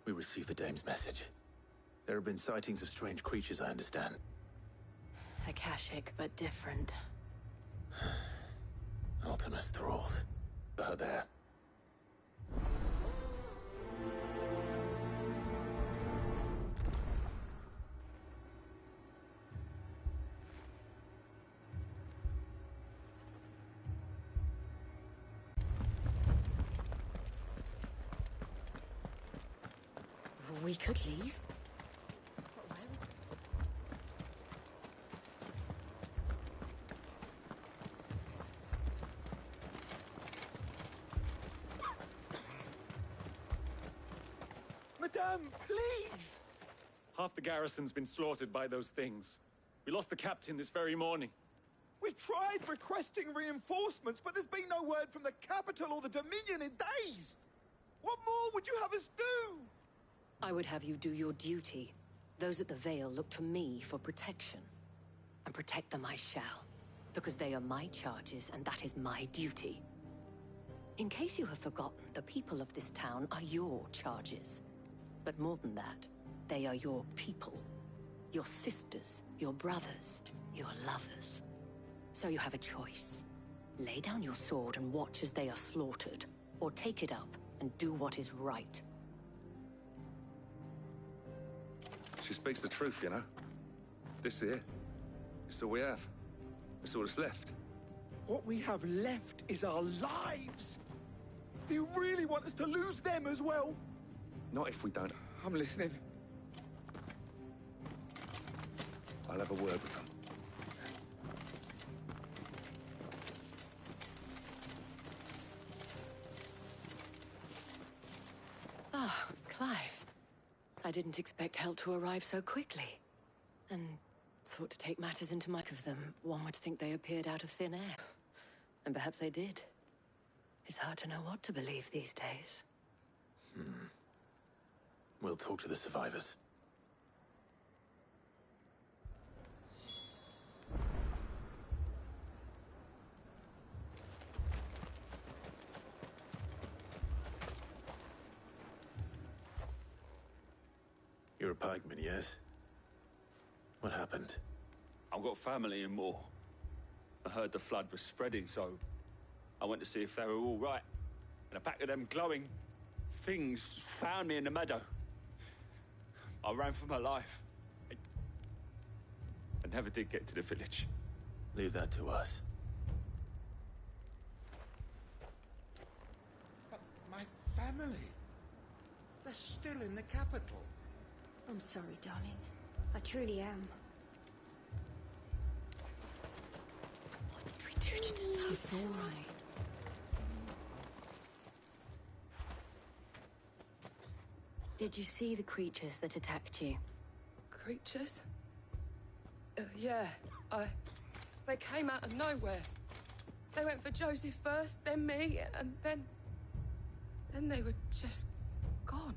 We received the Dame's message. There have been sightings of strange creatures, I understand. Akashic, but different. Ultimus thralls. There. We could leave. But where? Madame, please! Half the garrison's been slaughtered by those things. We lost the captain this very morning. We've tried requesting reinforcements, but there's been no word from the capital or the Dominion in days! What more would you have us do? I would have you do your duty. Those at the Vale look to me for protection. And protect them I shall. Because they are my charges, and that is my duty. In case you have forgotten, the people of this town are your charges. But more than that, they are your people. Your sisters, your brothers, your lovers. So you have a choice. Lay down your sword and watch as they are slaughtered, or take it up and do what is right. She speaks the truth, you know. This here, it's all we have. It's all that's left. What we have left is our lives! Do you really want us to lose them as well? Not if we don't. I'm listening. I'll have a word with them. Ah, Clive. I didn't expect help to arrive so quickly. And sought to take matters into my of them. One would think they appeared out of thin air. And perhaps they did. It's hard to know what to believe these days. We'll talk to the survivors. You're a pikeman, yes? What happened? I've got family in Moor. I heard the flood was spreading, so I went to see if they were all right. And a pack of them glowing things found me in the meadow. I ran for my life. I never did get to the village. Leave that to us. But my family, they're still in the capital. I'm sorry, darling. I truly am. What did we do to deserve It's all right. Did you see the creatures that attacked you? Creatures? Yeah, They came out of nowhere. They went for Joseph first, then me, and then they were just gone.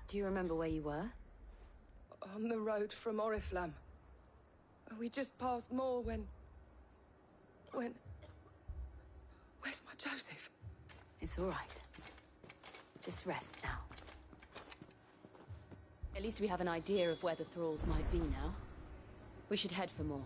Do you remember where you were? On the road from Oriflamme. We just passed Moor when... Where's my Joseph? It's all right. Just rest now. At least we have an idea of where the thralls might be now. We should head for more.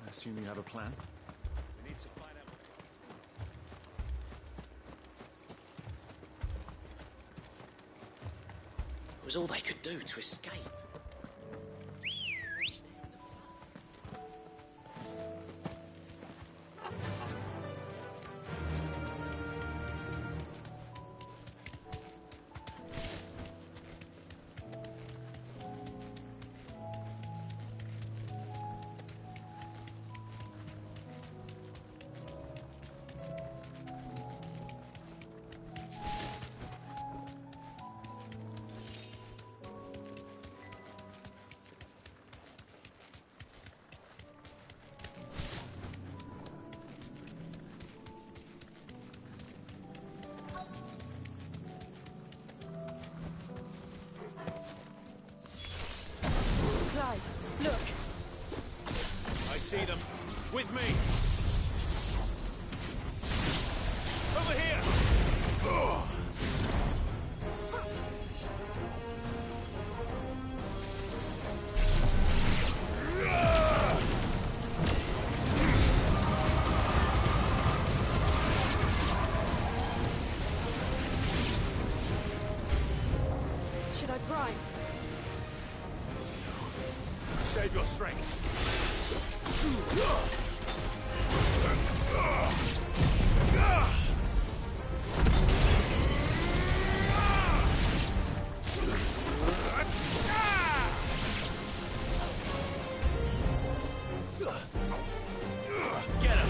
I assume you have a plan? We need to find out. It was all they could do to escape. your strength. Get him!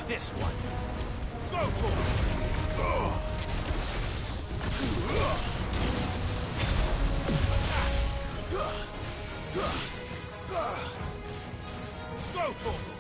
This one. Go for it! Go for it!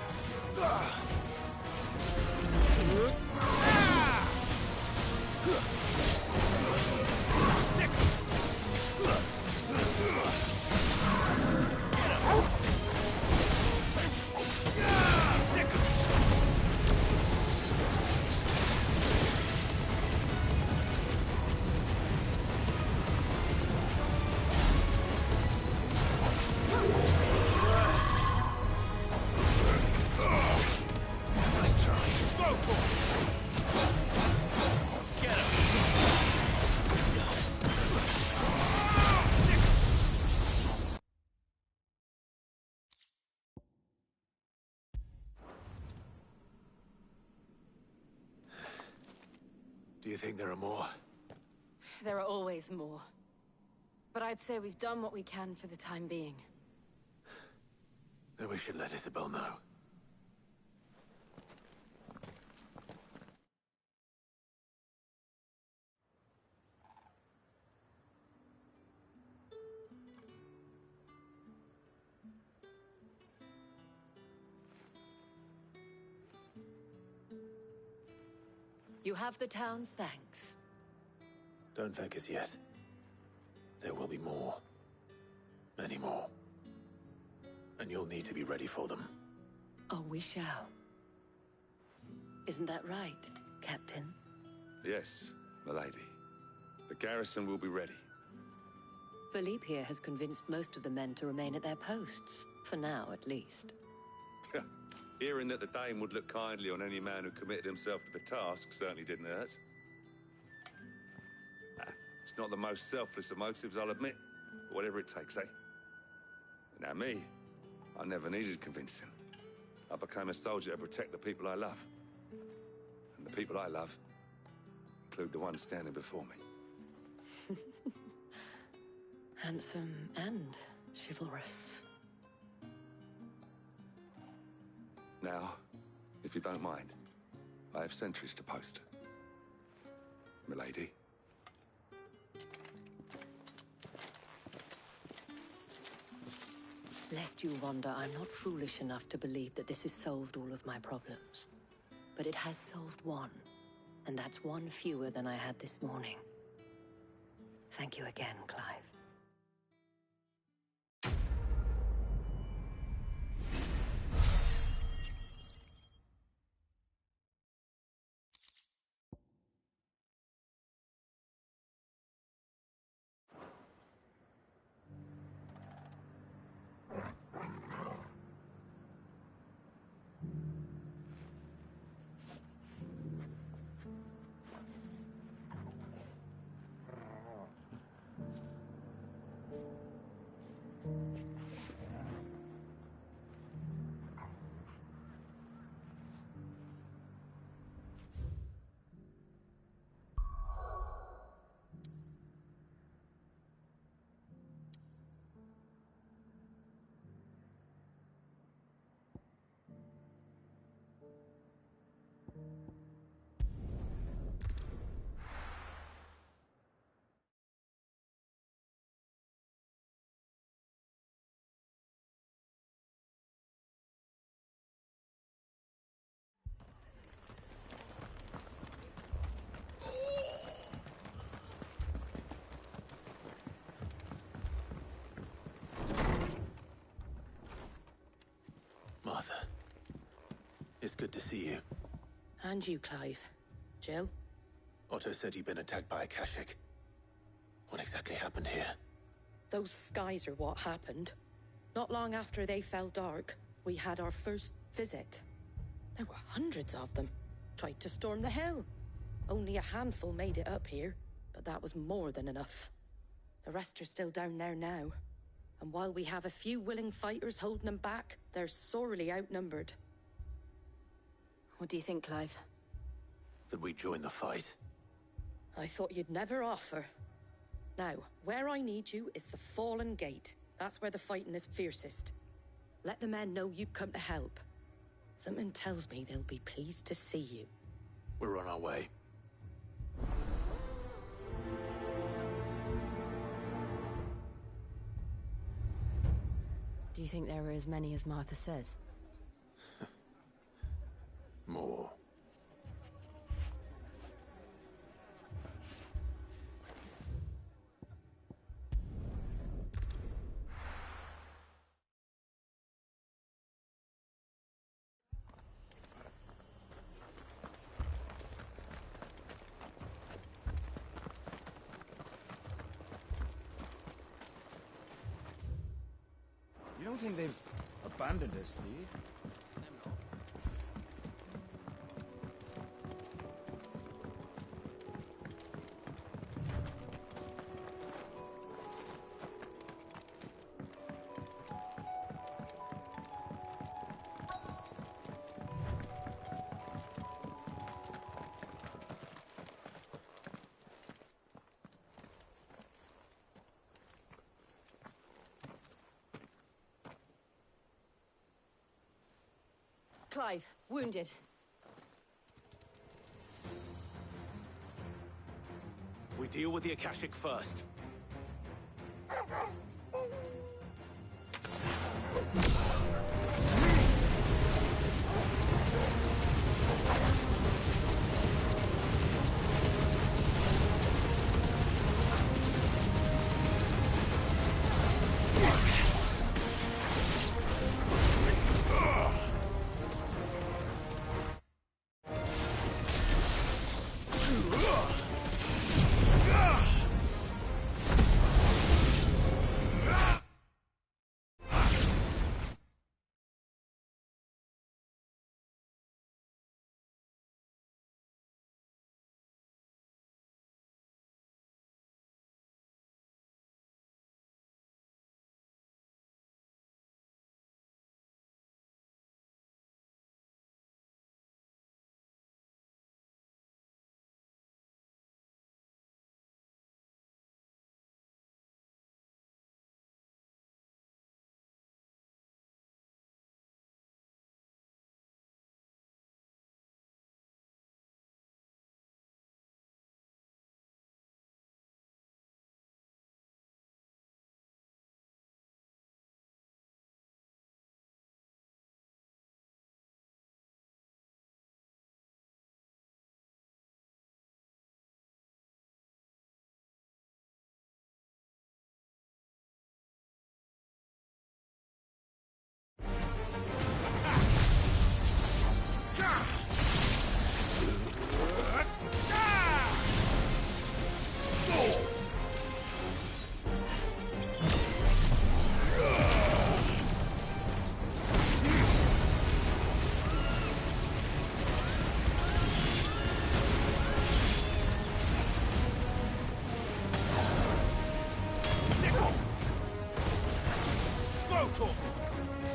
Nice try. Go for it! Get him! Do you think there are more? There are always more. But I'd say we've done what we can for the time being. Then we should let Isabel know. You have the town's thanks. Don't thank us yet. There will be more. Many more. And you'll need to be ready for them. Oh, we shall. Isn't that right, Captain? Yes, milady. The garrison will be ready. Philippe here has convinced most of the men to remain at their posts. For now, at least. Hearing that the Dame would look kindly on any man who committed himself to the task certainly didn't hurt. It's not the most selfless of motives, I'll admit. But whatever it takes, eh? Now me, I never needed convincing. I became a soldier to protect the people I love. And the people I love include the ones standing before me. Handsome and chivalrous. Now, if you don't mind, I have sentries to post. Milady. Lest you wonder, I'm not foolish enough to believe that this has solved all of my problems. But it has solved one, and that's one fewer than I had this morning. Thank you again, Clive. It's good to see you. And you, Clive. Jill? Otto said you'd been attacked by a Kashik. What exactly happened here? Those skies are what happened. Not long after they fell dark, we had our first visit. There were hundreds of them. tried to storm the hill. Only a handful made it up here, but that was more than enough. The rest are still down there now. And while we have a few willing fighters holding them back, they're sorely outnumbered. What do you think, Clive? That we join the fight. I thought you'd never offer. Now, where I need you is the Fallen Gate. That's where the fighting is fiercest. Let the men know you come to help. Something tells me they'll be pleased to see you. We're on our way. Do you think there are as many as Martha says? More. You don't think they've abandoned us, do you? Clive, wounded. We deal with the Akashic first.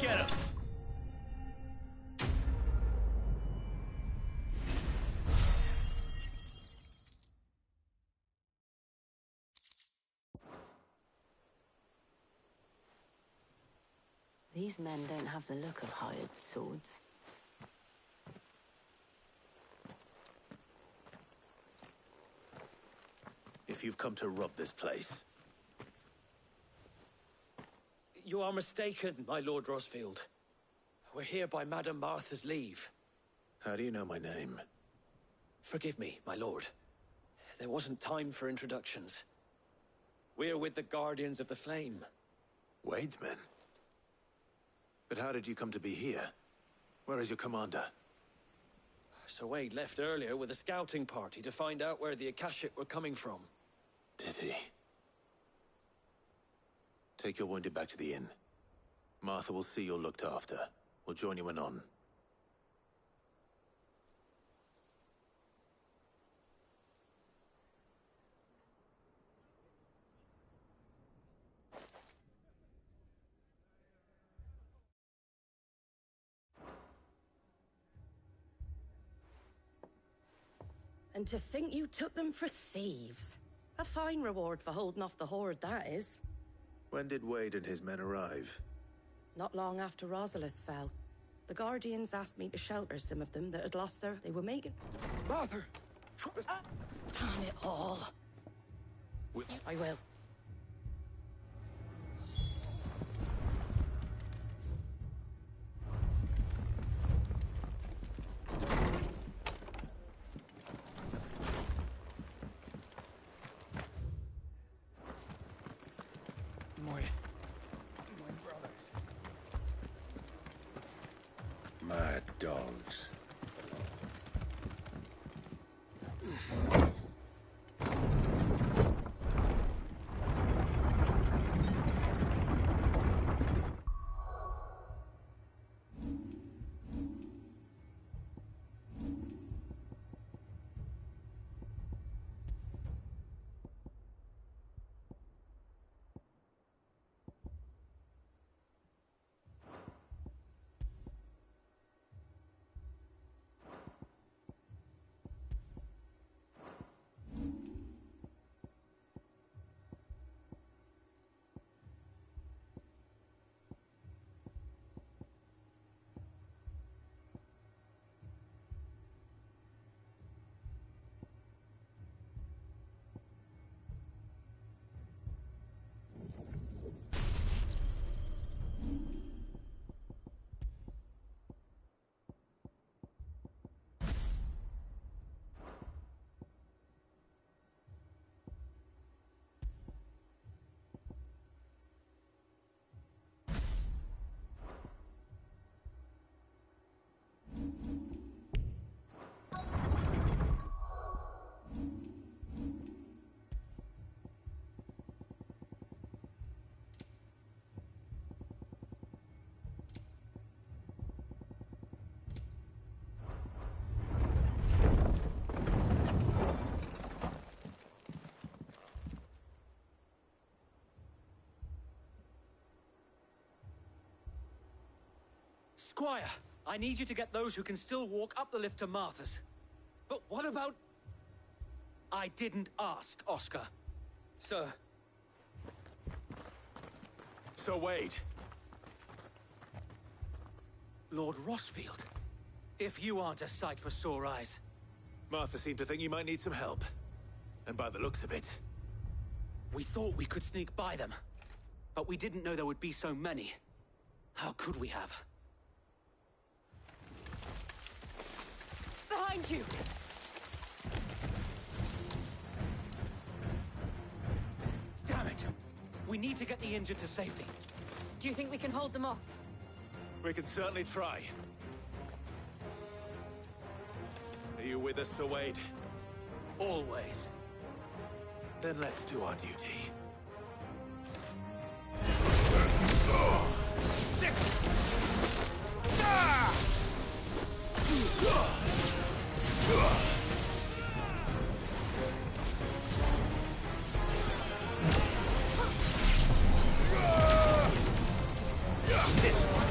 Get him! These men don't have the look of hired swords. If you've come to rob this place, You are mistaken, my Lord Rosfield. We're here by Madame Martha's leave. how do you know my name? Forgive me, my lord. There wasn't time for introductions. We're with the Guardians of the Flame. Wade's men? But how did you come to be here? Where is your commander? Sir Wade left earlier with a scouting party to find out where the Akashic were coming from. Did he? Take your wounded back to the inn. Martha will see you're looked after. We'll join you anon. And to think you took them for thieves. A fine reward for holding off the horde, that is. When did Wade and his men arrive? Not long after Rosalith fell. The Guardians asked me to shelter some of them that had lost their... They were making... Martha! Damn it all. I will. My brothers. Mad dogs. Squire, I need you to get those who can still walk up the lift to Martha's. But what about... I didn't ask, Oscar. Sir. Sir Wade. Lord Rossfield. If you aren't a sight for sore eyes. Martha seemed to think you might need some help. And by the looks of it... We thought we could sneak by them. But we didn't know there would be so many. How could we have? Behind you! Damn it! We need to get the injured to safety. Do you think we can hold them off? We can certainly try. Are you with us, Sir Wade? Always. Then let's do our duty. This one.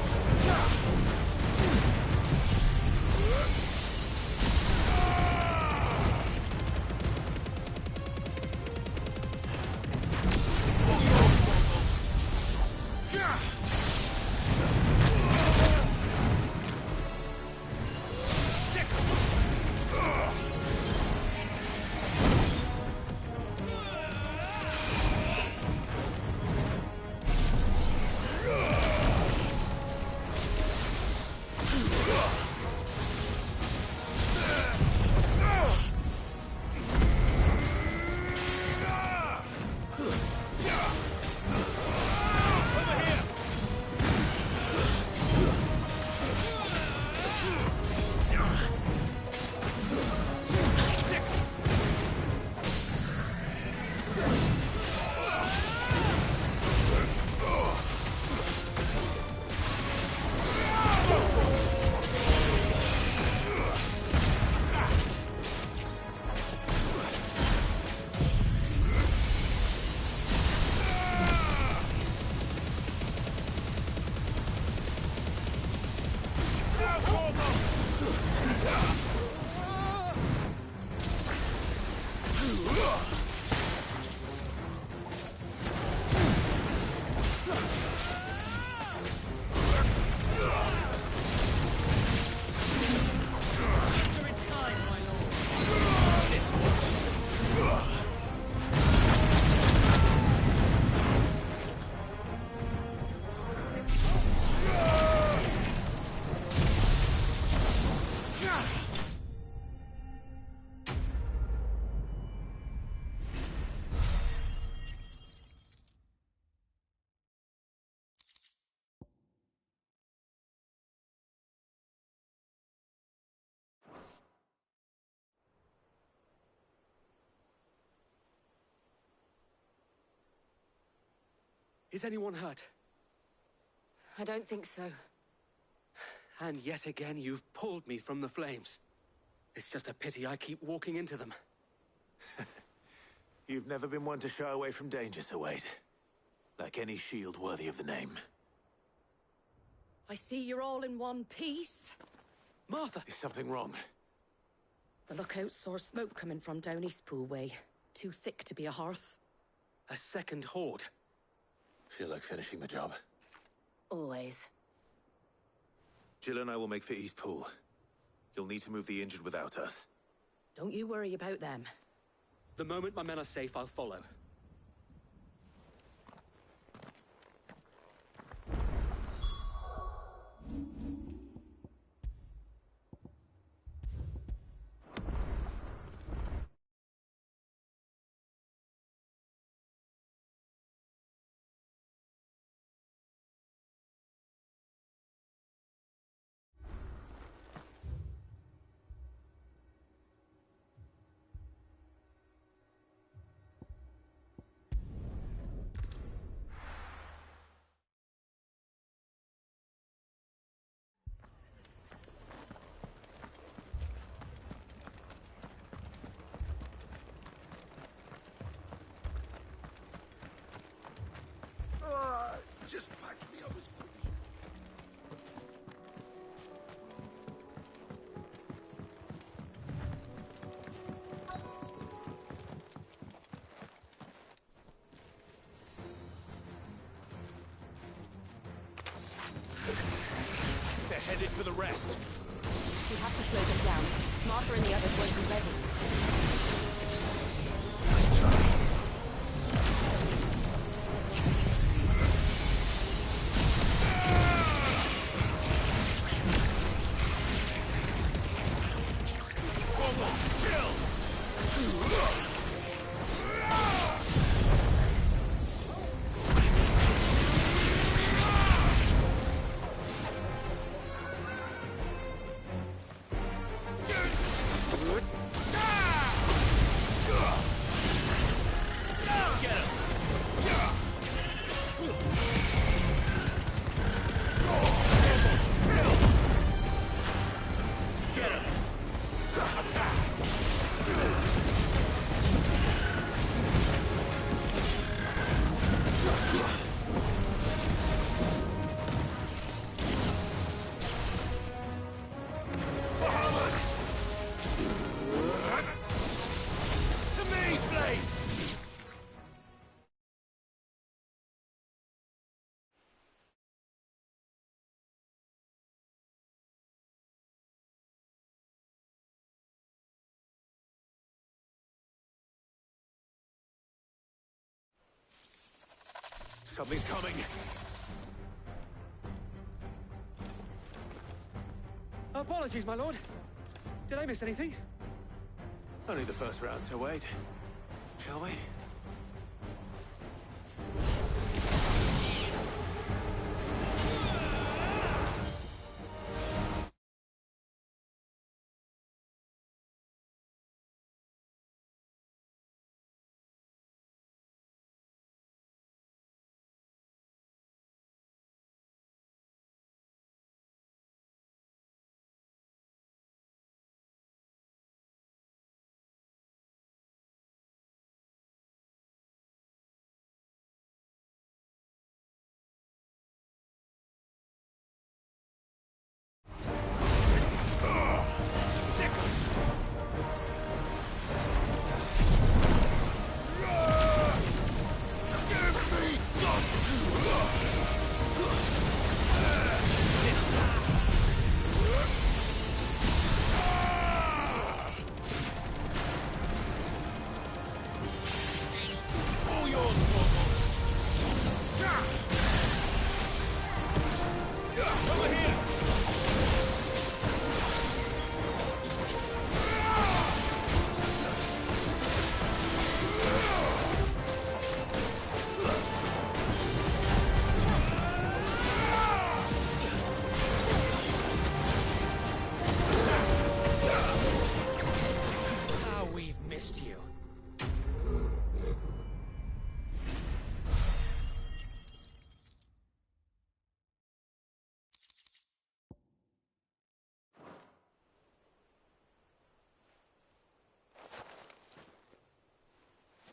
Is anyone hurt? I don't think so. And yet again, you've pulled me from the flames. It's just a pity I keep walking into them. You've never been one to shy away from danger, Sir Wade. Like any shield worthy of the name. I see you're all in one piece. Martha! Is something wrong? The lookout saw smoke coming from down Eastpool way. Too thick to be a hearth. A second horde. Feel like finishing the job. Always. Jill and I will make for Eastpool. You'll need to move the injured without us. Don't you worry about them. The moment my men are safe, I'll follow. Just patch me up as quick as They're headed for the rest. We have to slow them down. Martha and the others won't be ready. Nice try. Something's coming. Apologies, my lord. Did I miss anything? Only the first round, Sir Wade. Shall we?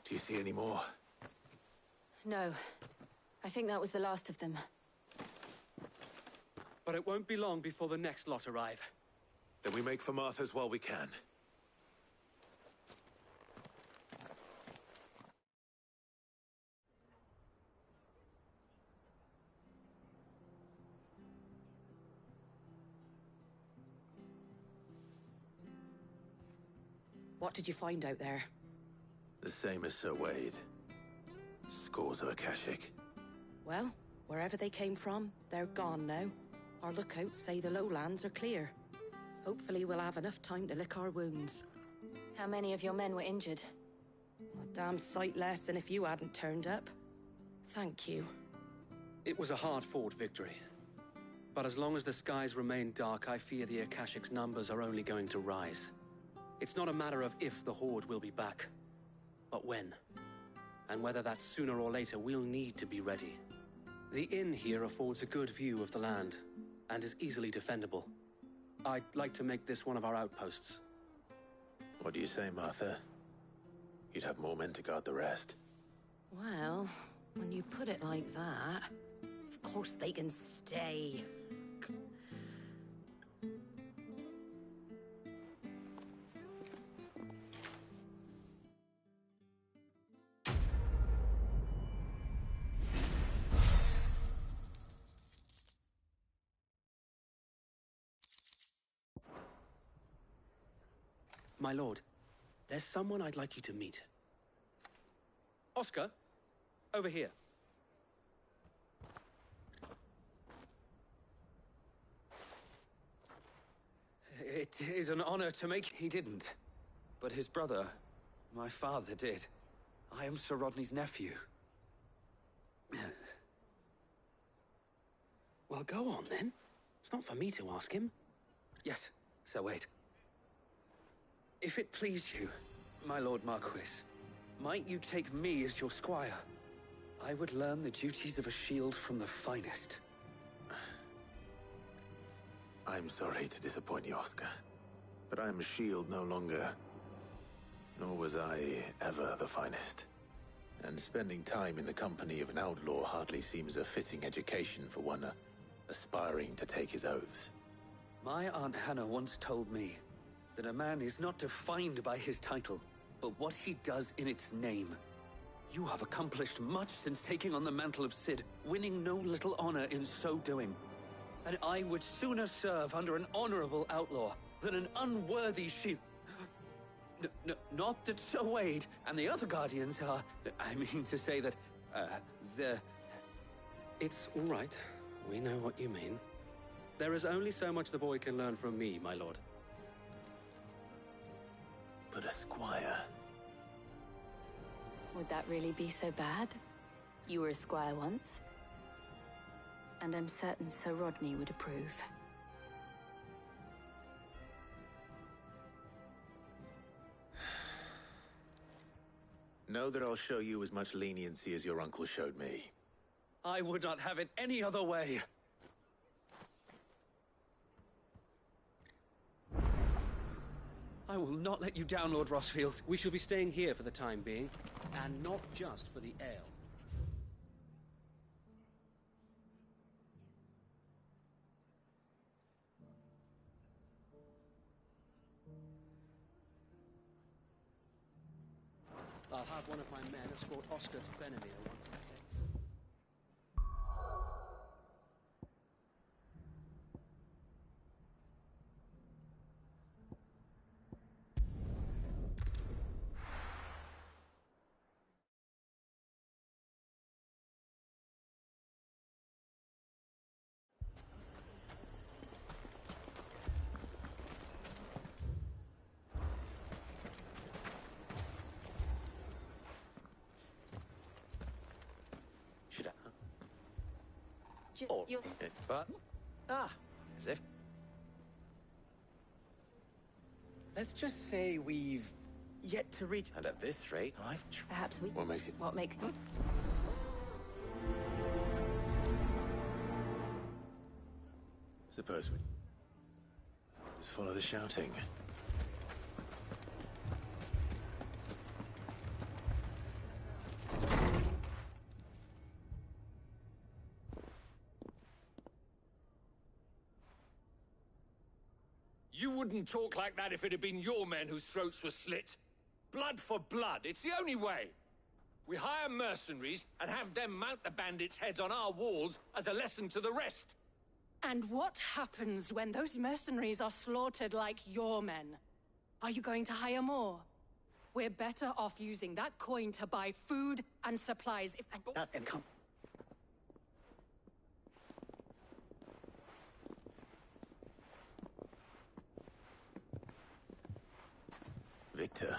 Do you see any more? No. I think that was the last of them. But it won't be long before the next lot arrive. Then we make for Martha's while we can. What did you find out there? The same as Sir Wade. Scores of Akashic. Well, wherever they came from, they're gone now. Our lookouts say the lowlands are clear. Hopefully we'll have enough time to lick our wounds. How many of your men were injured? A damn sight less than if you hadn't turned up. Thank you. It was a hard-fought victory. But as long as the skies remain dark, I fear the Akashic's numbers are only going to rise. It's not a matter of if the Horde will be back, but when. And whether that's sooner or later, we'll need to be ready. The inn here affords a good view of the land, and is easily defendable. I'd like to make this one of our outposts. What do you say, Martha? You'd have more men to guard the rest. Well, when you put it like that, of course they can stay. My lord, there's someone I'd like you to meet. Oscar, over here. It is an honor to make... He didn't. But his brother, my father, did. I am Sir Rodney's nephew. Well, go on, then. It's not for me to ask him. Yes, Sir Wade. If it please you, my Lord Marquis, might you take me as your squire? I would learn the duties of a shield from the finest. I'm sorry to disappoint you, Oscar, but I am a shield no longer. Nor was I ever the finest. And spending time in the company of an outlaw hardly seems a fitting education for one aspiring to take his oaths. My Aunt Hannah once told me that a man is not defined by his title, but what he does in its name. You have accomplished much since taking on the mantle of Cid, winning no little honor in so doing. And I would sooner serve under an honorable outlaw than an unworthy shield. Not that Sir Wade and the other Guardians are... I mean to say that, they're... It's all right. We know what you mean. There is only so much the boy can learn from me, my lord. But a squire... Would that really be so bad? You were a squire once. And I'm certain Sir Rodney would approve. Know that I'll show you as much leniency as your uncle showed me. I would not have it any other way. I will not let you down, Lord Rossfield. We shall be staying here for the time being, and not just for the ale. I'll have one of my men escort Oscar to Benamir once he's safe. But... as if... Let's just say we've yet to reach... And at this rate, Perhaps we... What makes it... What makes... Suppose we... just follow the shouting. You wouldn't talk like that if it had been your men whose throats were slit. Blood for blood, it's the only way. We hire mercenaries and have them mount the bandits' heads on our walls as a lesson to the rest. And what happens when those mercenaries are slaughtered like your men? Are you going to hire more? We're better off using that coin to buy food and supplies if... That's income. Victor.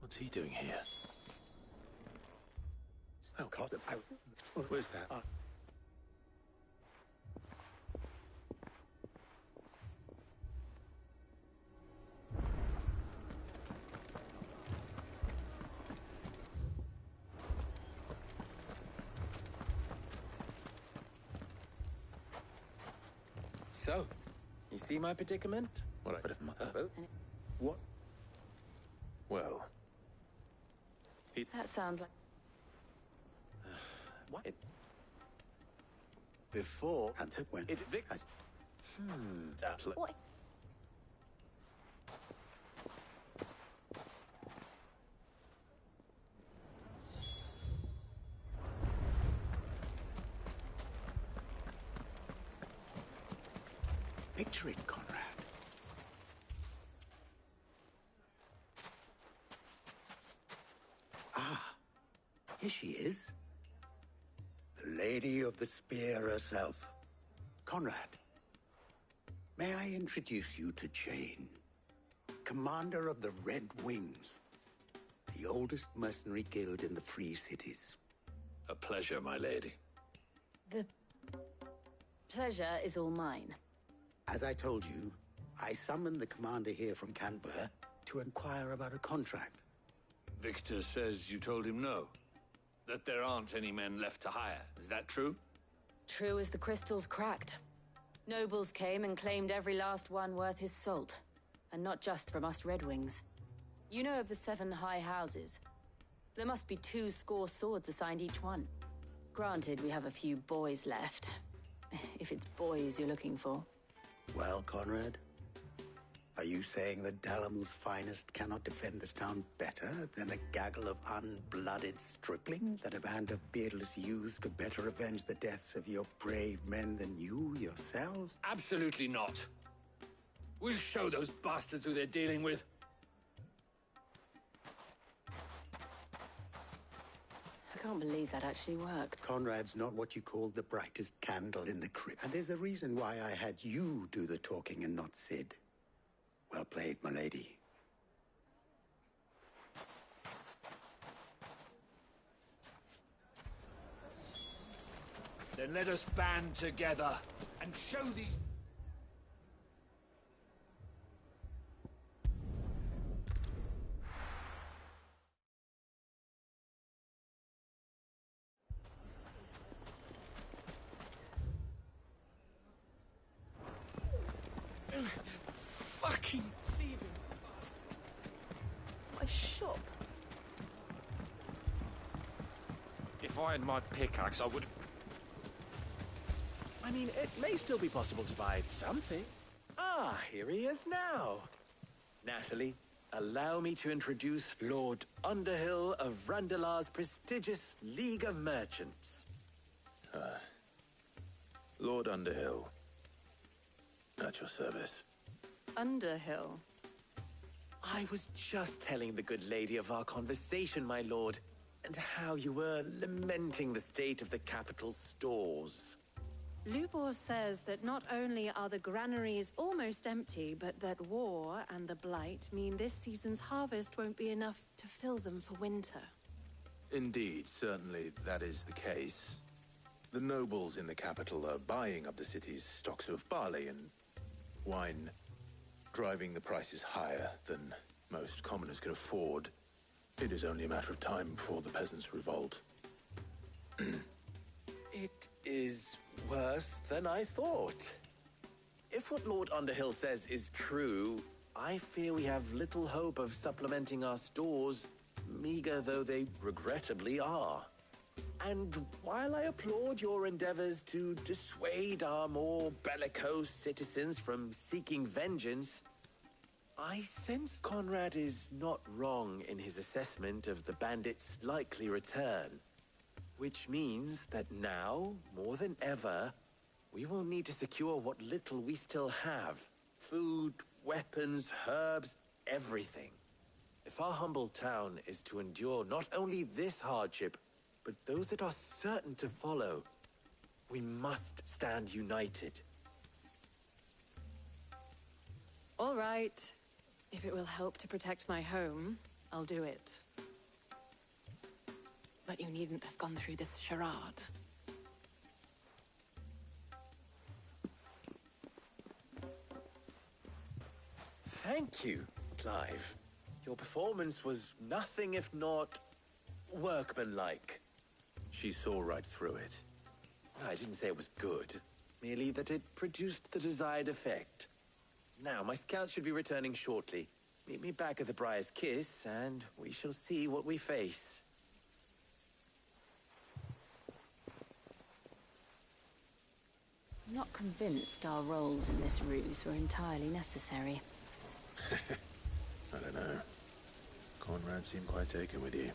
What's he doing here? Oh, God. Where's that? So, you see my predicament? What? Well... That sounds like... What? Before and when? What? Picture it, Conrad. Ah, here she is. The Lady of the Spear herself. Conrad, may I introduce you to Jane, commander of the Red Wings, the oldest mercenary guild in the Free Cities. A pleasure, my lady. The pleasure is all mine. As I told you, I summoned the commander here from Canver to inquire about a contract. Victor says you told him no. That there aren't any men left to hire. Is that true? True as the crystals cracked. Nobles came and claimed every last one worth his salt. And not just from us Red Wings. You know of the 7 high houses. There must be 2 swords assigned each one. Granted, we have a few boys left. If it's boys you're looking for. Well, Conrad, are you saying that Dalamul's finest cannot defend this town better than a gaggle of unblooded striplings? That a band of beardless youths could better avenge the deaths of your brave men than you yourselves? Absolutely not. We'll show those bastards who they're dealing with. I can't believe that actually worked. Conrad's not what you called the brightest candle in the crypt. And there's a reason why I had you do the talking and not Sid. Well played, my lady. Then let us band together and show these... Fucking leaving. My shop. If I had my pickaxe, I would... I mean, it may still be possible to buy something. Ah, here he is now. Natalie, allow me to introduce Lord Underhill of Randalar's prestigious League of Merchants. Lord Underhill. At your service. Underhill? I was just telling the good lady of our conversation, my lord, and how you were lamenting the state of the capital's stores. Lubor says that not only are the granaries almost empty, but that war and the Blight mean this season's harvest won't be enough to fill them for winter. Indeed, certainly that is the case. The nobles in the capital are buying up the city's stocks of barley and wine, driving the prices higher than most commoners can afford. It is only a matter of time before the peasants revolt. It is worse than I thought. If what Lord Underhill says is true, I fear we have little hope of supplementing our stores, meager though they regrettably are. And while I applaud your endeavors to dissuade our more bellicose citizens from seeking vengeance, I sense Conrad is not wrong in his assessment of the bandits' likely return. Which means that now, more than ever, we will need to secure what little we still have. Food, weapons, herbs, everything. If our humble town is to endure not only this hardship, but those that are certain to follow, we must stand united. All right. If it will help to protect my home, I'll do it. But you needn't have gone through this charade. Thank you, Clive. Your performance was nothing if not workmanlike. She saw right through it. I didn't say it was good, merely that it produced the desired effect. Now, my scouts should be returning shortly. Meet me back at the Briar's Kiss, and we shall see what we face. I'm not convinced our roles in this ruse were entirely necessary. I don't know. Conrad seemed quite taken with you.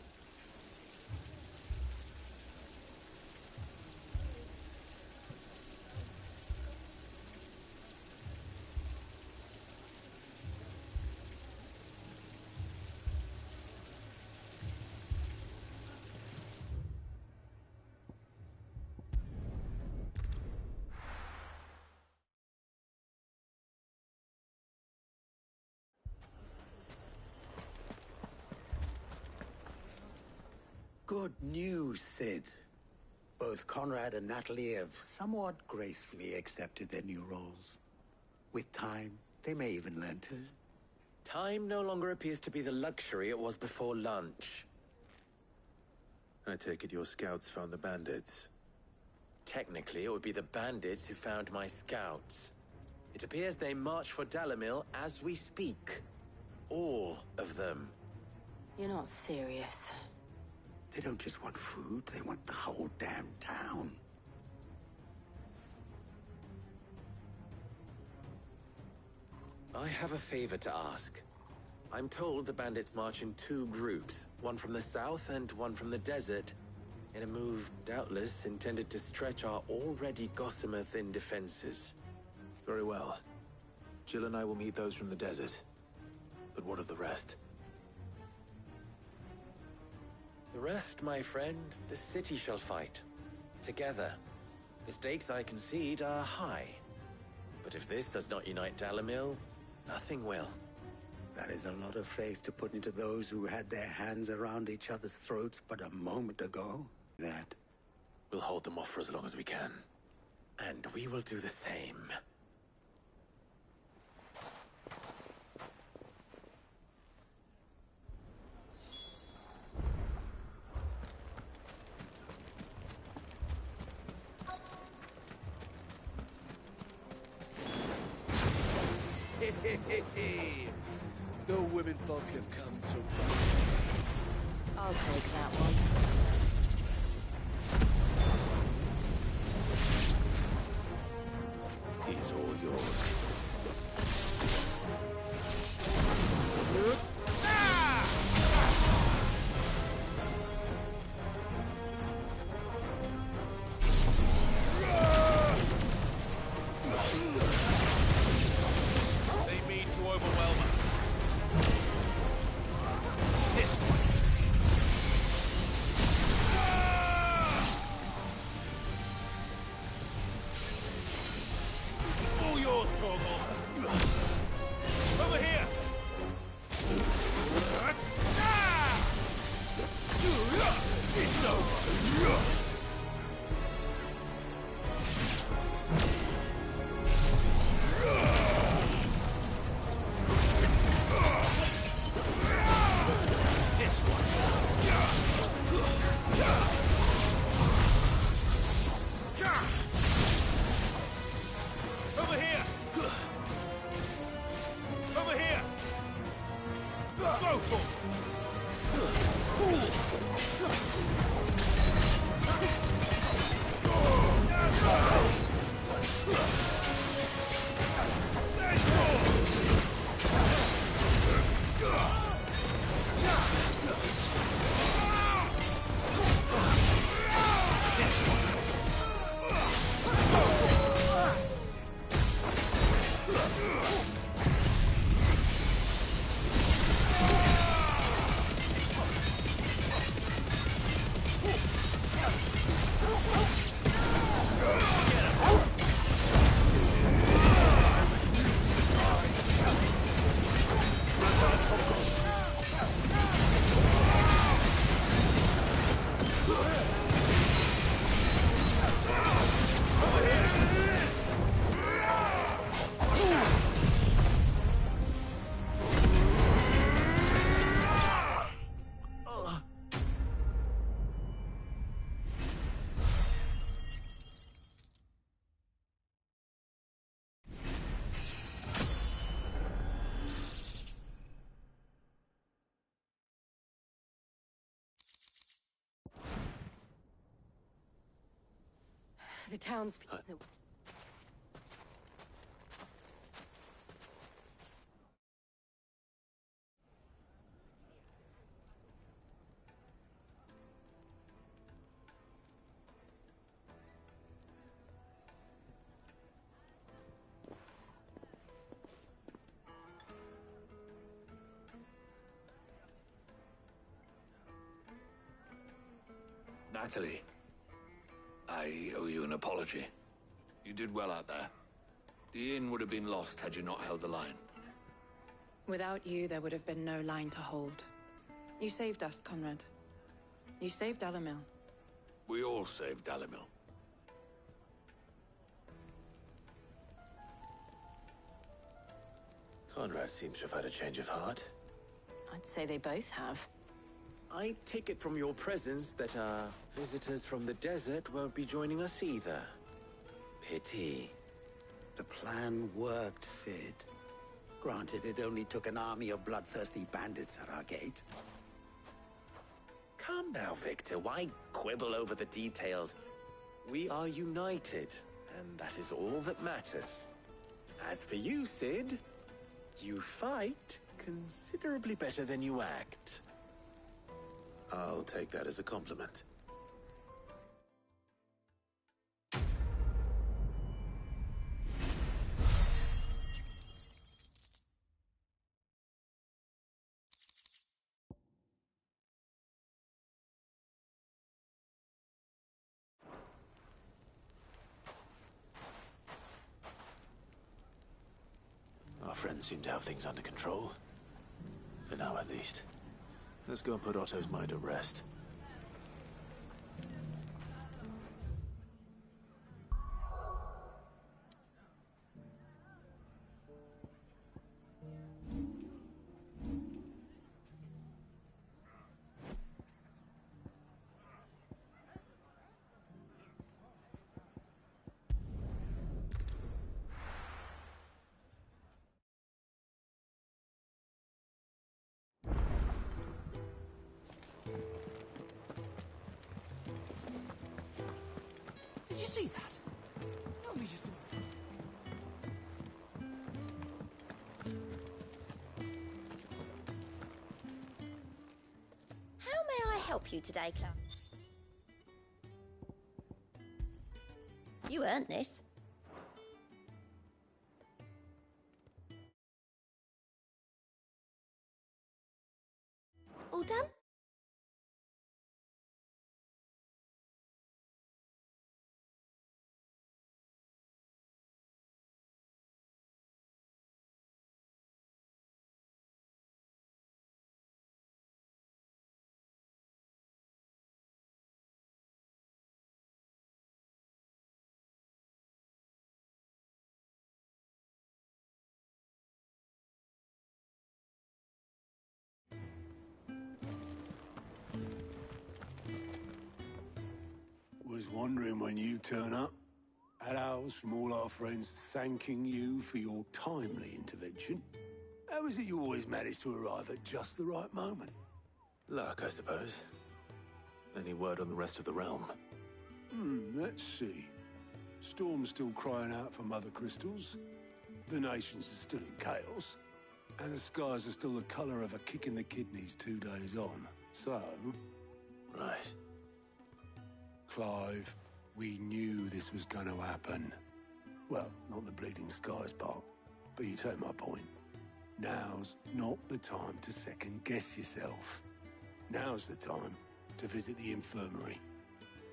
Good news, Sid. Both Conrad and Natalie have somewhat gracefully accepted their new roles. With time, they may even learn to... Time no longer appears to be the luxury it was before lunch. I take it your scouts found the bandits. Technically, it would be the bandits who found my scouts. It appears they march for Dalamil as we speak. All of them. You're not serious. They don't just want food, they want the whole damn town. I have a favor to ask. I'm told the bandits march in two groups, one from the south and one from the desert, in a move doubtless intended to stretch our already gossamer-thin defenses. Very well. Jill and I will meet those from the desert. But what of the rest? The rest, my friend, the city shall fight. Together. The stakes, I concede, are high. But if this does not unite Dalamil, nothing will. That is a lot of faith to put into those who had their hands around each other's throats but a moment ago. That. We'll hold them off for as long as we can. And we will do the same. The womenfolk have come to I'll take that one. He's all yours. They mean to overwhelm us. This one. All yours, Torgal. Over here. It's over. This one. Over here. Over here. Go for it. The townspeople. Natalie, I owe you an apology. You did well out there. The inn would have been lost had you not held the line. Without you, there would have been no line to hold. You saved us, Conrad. You saved Alamil. We all saved Alamil. Conrad seems to have had a change of heart. I'd say they both have. I take it from your presence that our visitors from the desert won't be joining us either. Pity. The plan worked, Sid. Granted, it only took an army of bloodthirsty bandits at our gate. Calm now, Victor. Why quibble over the details? We are united, and that is all that matters. As for you, Sid, you fight considerably better than you act. I'll take that as a compliment. Our friends seem to have things under control. For now, at least. Let's go and put Otto's mind at rest. Did you see that? Tell me you saw it. How may I help you today, Clark? You earned this. All done? Was wondering when you turn up. Had owls from all our friends thanking you for your timely intervention. How is it you always manage to arrive at just the right moment? Luck, I suppose. Any word on the rest of the realm? Let's see. Storm's still crying out for mother crystals. The nations are still in chaos. And the skies are still the color of a kick in the kidneys 2 days on. So... Right. Clive, we knew this was going to happen. Well, not the bleeding skies part, but you take my point. Now's not the time to second-guess yourself. Now's the time to visit the infirmary.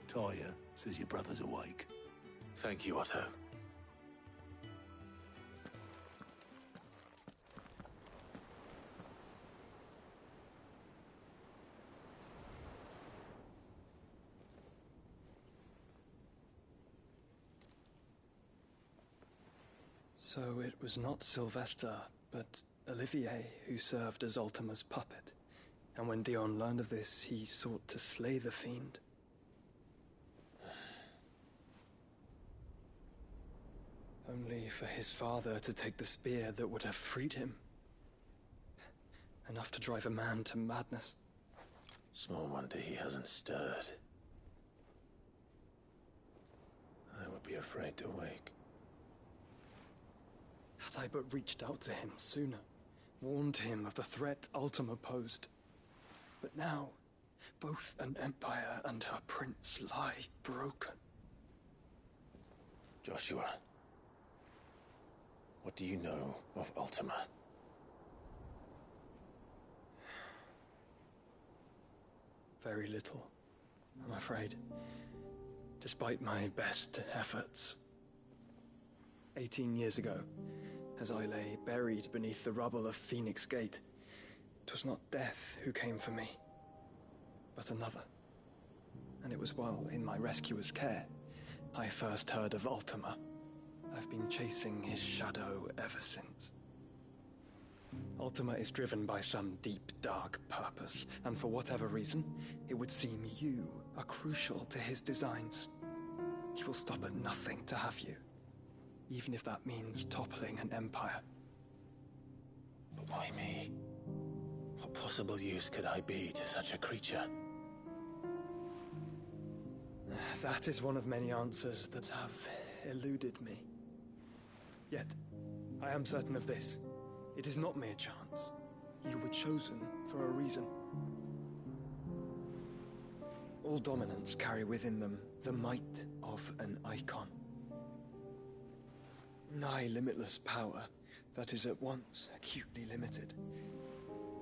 Tyre says your brother's awake. Thank you, Otto. So it was not Sylvester, but Olivier who served as Ultima's puppet. And when Dion learned of this, he sought to slay the fiend. Only for his father to take the spear that would have freed him. Enough to drive a man to madness. Small wonder he hasn't stirred. I would be afraid to wake. Had I but reached out to him sooner, warned him of the threat Ultima posed. But now, both an empire and her prince lie broken. Joshua, what do you know of Ultima? Very little, I'm afraid. Despite my best efforts. 18 years ago, as I lay buried beneath the rubble of Phoenix Gate, it was not death who came for me, but another. And it was while in my rescuer's care, I first heard of Ultima. I've been chasing his shadow ever since. Ultima is driven by some deep, dark purpose, and for whatever reason, it would seem you are crucial to his designs. He will stop at nothing to have you, even if that means toppling an empire. But why me? What possible use could I be to such a creature? That is one of many answers that have eluded me. Yet, I am certain of this. It is not mere chance. You were chosen for a reason. All dominants carry within them the might of an icon. Nigh limitless power that is at once acutely limited.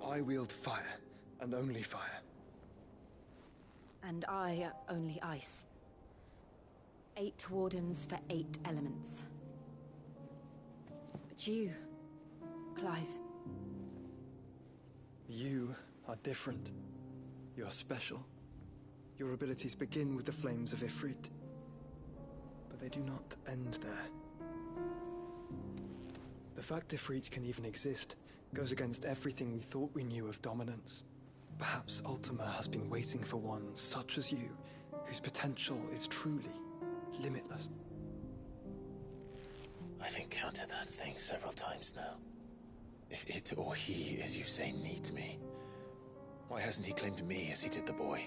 I wield fire, and only fire. And I only ice. 8 wardens for 8 elements. But you, Clive. You are different. You're special. Your abilities begin with the flames of Ifrit. But they do not end there. The fact Ifrit can even exist goes against everything we thought we knew of dominance. Perhaps Ultima has been waiting for one such as you, whose potential is truly limitless. I've encountered that thing several times now. If it or he, as you say, needs me, why hasn't he claimed me as he did the boy?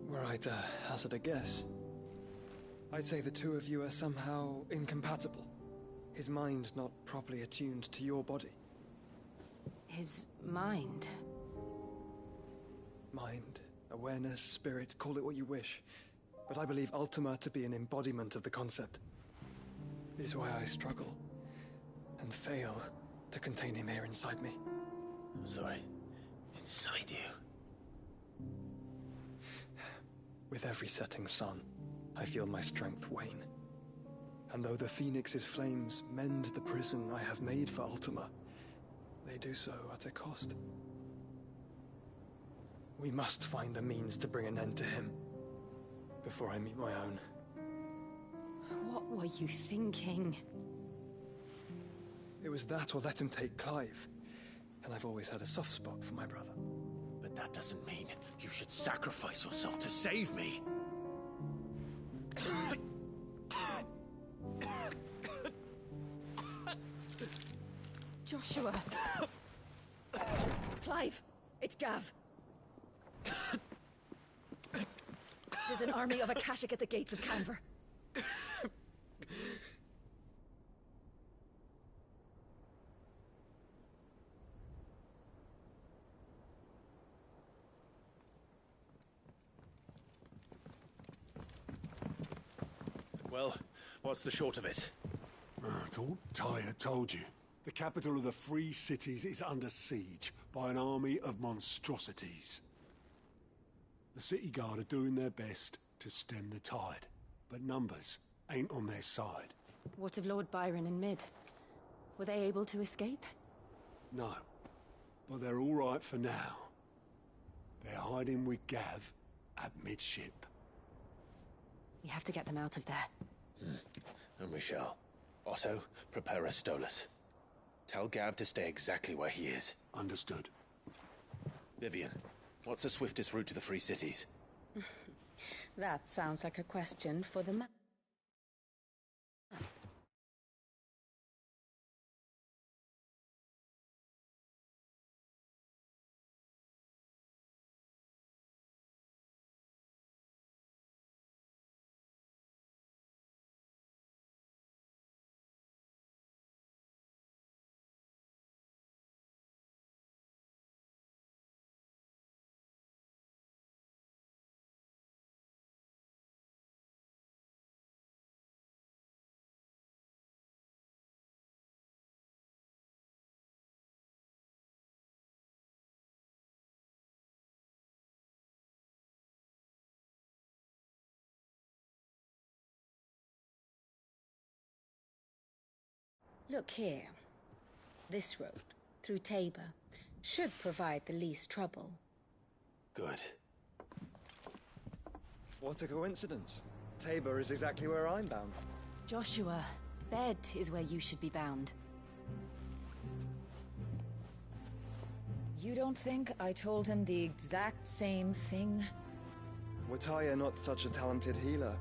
Were I to hazard a guess, I'd say the two of you are somehow incompatible. His mind not properly attuned to your body. His mind? Mind, awareness, spirit, call it what you wish. But I believe Ultima to be an embodiment of the concept. It is why I struggle and fail to contain him here inside me. I'm sorry. Inside you? With every setting sun, I feel my strength wane. And though the Phoenix's flames mend the prison I have made for Ultima, they do so at a cost. We must find a means to bring an end to him before I meet my own. What were you thinking? It was that or let him take Clive. And I've always had a soft spot for my brother. But that doesn't mean you should sacrifice yourself to save me. Joshua! Clive! It's Gav! There's an army of Akashic at the gates of Canver. Well, what's the short of it? It's all Tyre told you. The capital of the Free Cities is under siege by an army of monstrosities. The city guard are doing their best to stem the tide, but numbers ain't on their side. What of Lord Byron and Mid? Were they able to escape? No, but they're all right for now. They're hiding with Gav at midship. We have to get them out of there. And we shall. Otto, prepare a Stolas. Tell Gav to stay exactly where he is. Understood. Vivian, what's the swiftest route to the Free Cities? That sounds like a question for the Look here. This road, through Tabor, should provide the least trouble. Good. What a coincidence. Tabor is exactly where I'm bound. Joshua, bed is where you should be bound. You don't think I told him the exact same thing? Were Tyre not such a talented healer,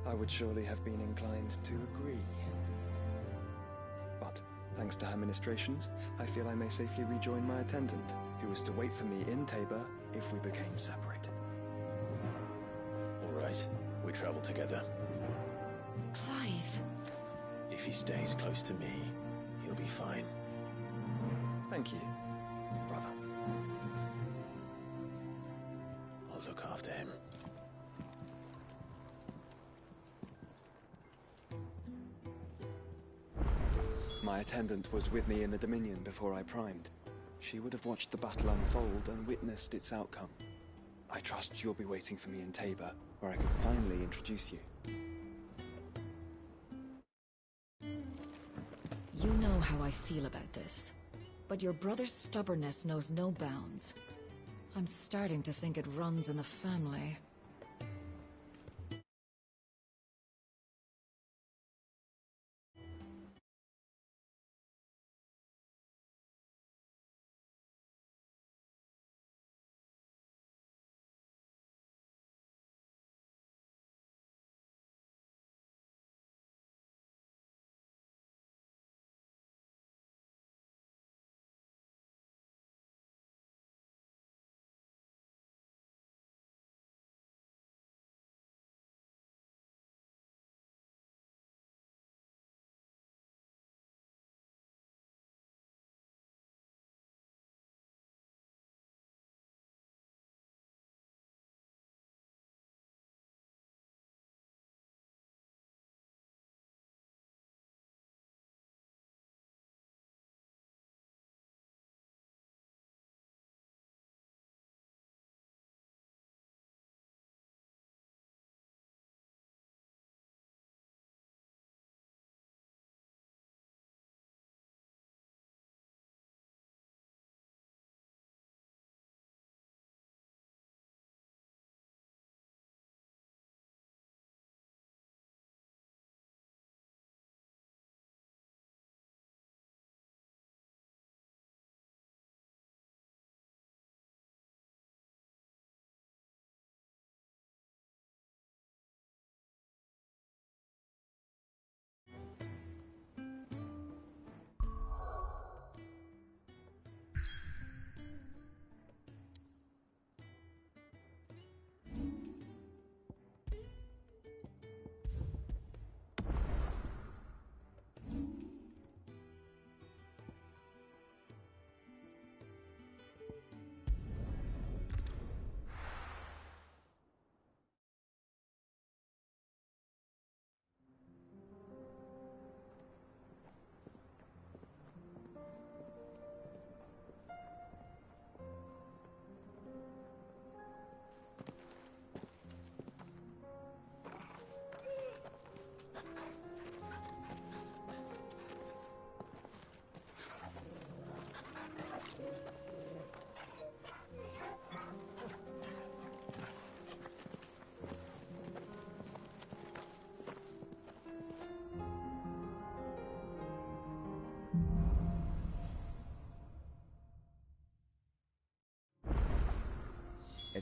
I would surely have been inclined to agree. But, thanks to her ministrations, I feel I may safely rejoin my attendant, who was to wait for me in Tabor if we became separated. All right, we travel together. Clive. If he stays close to me, he'll be fine. Thank you, brother. I'll look after him. My attendant was with me in the Dominion before I primed. She would have watched the battle unfold and witnessed its outcome. I trust you'll be waiting for me in Tabor, where I can finally introduce you. You know how I feel about this, but your brother's stubbornness knows no bounds. I'm starting to think it runs in the family.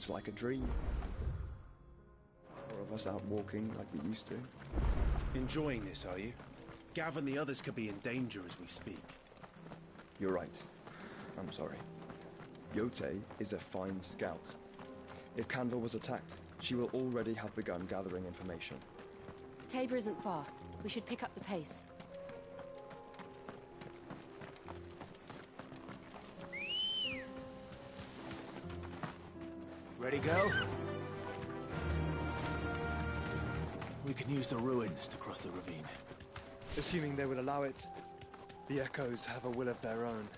It's like a dream. More of us out walking like we used to. Enjoying this, are you? Gav and the others could be in danger as we speak. You're right. I'm sorry. Yote is a fine scout. If Canva was attacked, she will already have begun gathering information. Tabor isn't far. We should pick up the pace. Ready, go? We can use the ruins to cross the ravine. Assuming they will allow it, the Echoes have a will of their own.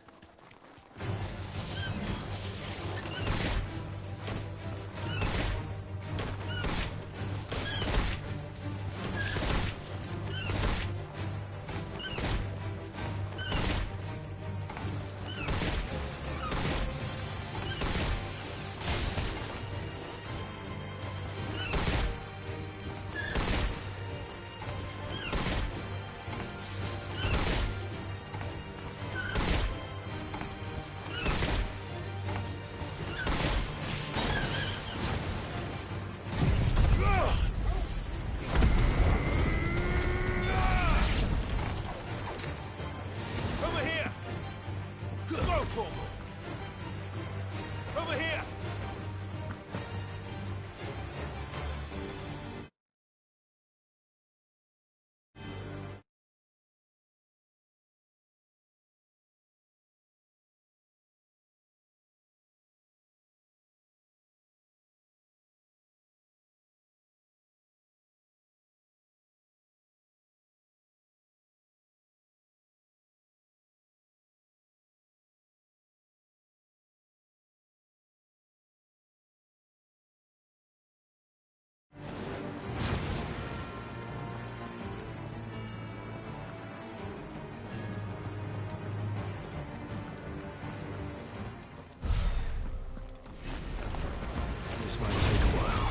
This might take a while.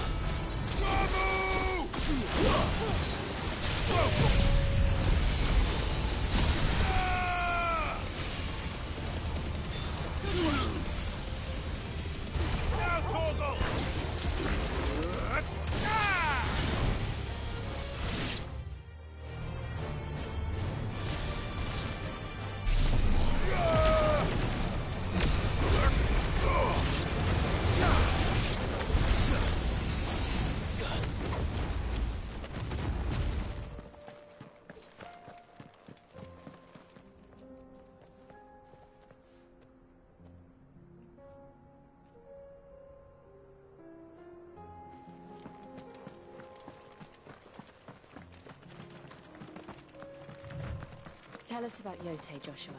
Tell us about Yote, Joshua.